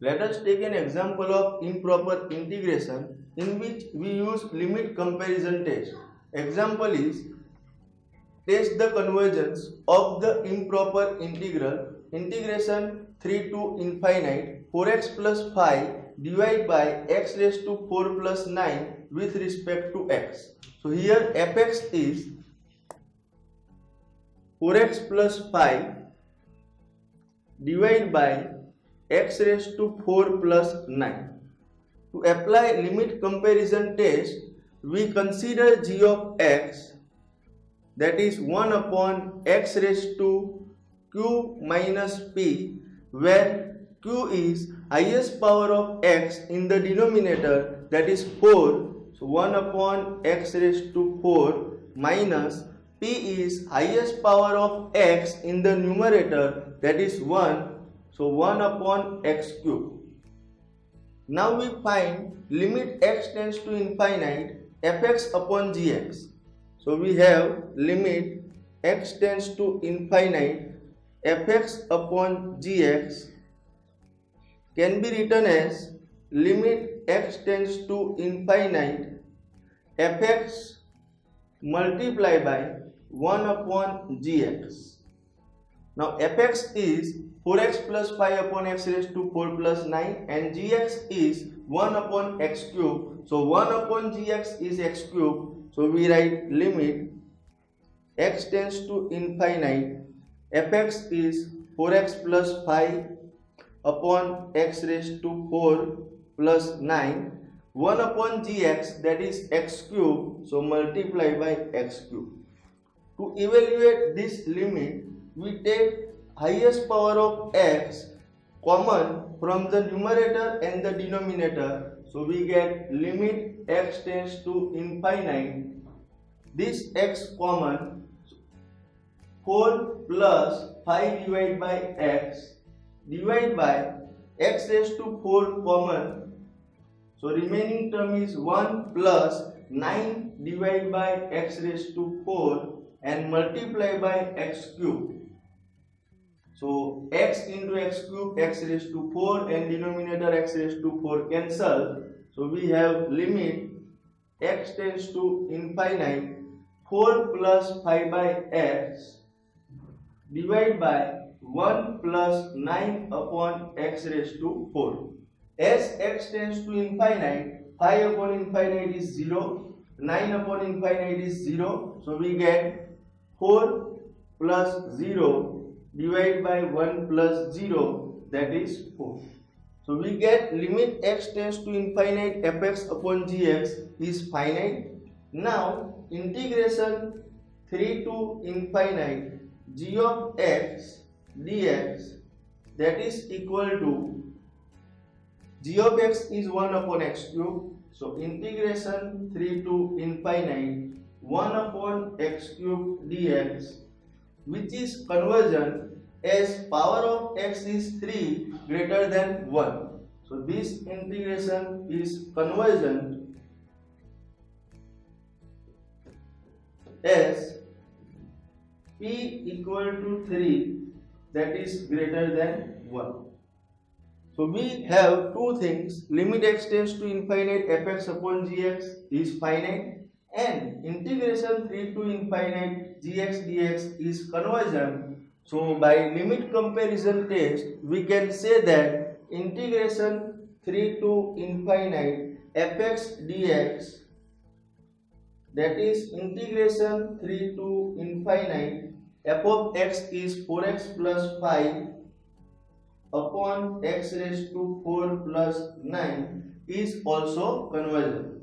Let us take an example of improper integration in which we use limit comparison test. Example is, test the convergence of the improper integral integration 3 to infinite 4x plus 5 divided by x raised to 4 plus 9 with respect to x. So here fx is 4x plus 5 divided by x raised to 4 plus 9. To apply limit comparison test, we consider g of x, that is 1 upon x raised to q minus p, where q is highest power of x in the denominator, that is 4. So 1 upon x raised to 4 minus p is highest power of x in the numerator, that is 1. So 1 upon x cube. Now we find limit x tends to infinite fx upon gx. So we have limit x tends to infinite fx upon gx can be written as limit x tends to infinite fx multiplied by 1 upon gx. Now fx is 4x plus 5 upon x raised to 4 plus 9 and gx is 1 upon x cube. So 1 upon gx is x cube. So we write limit x tends to infinite fx is 4x plus 5 upon x raised to 4 plus 9, 1 upon gx, that is x cube. So multiply by x cube. To evaluate this limit, we take highest power of x common from the numerator and the denominator. So we get limit x tends to infinite. This x common, 4 plus 5 divided by x divided by x raised to 4 common. So remaining term is 1 plus 9 divided by x raised to 4 and multiply by x cube. So x into x cube, x raised to 4 and denominator x raised to 4 cancel. So we have limit x tends to infinite 4 plus 5 by x divided by 1 plus 9 upon x raised to 4. As x tends to infinite, 5 upon infinite is 0, 9 upon infinite is 0. So we get 4 plus 0 divided by 1 plus 0, that is 4. So we get limit x tends to infinite fx upon gx is finite. Now integration 3 to infinite g of x dx, that is equal to g of x is 1 upon x cube. So integration 3 to infinite 1 upon x cube dx, which is convergent as power of x is 3 greater than 1. So this integration is convergent as p equal to 3, that is greater than 1. So we have two things, limit x tends to infinite fx upon gx is finite and integration 3 to infinite gx dx is convergent. So by limit comparison test, we can say that integration 3 to infinite fx dx, that is integration 3 to infinite f of x is 4x plus 5 upon x raised to 4 plus 9 is also convergent.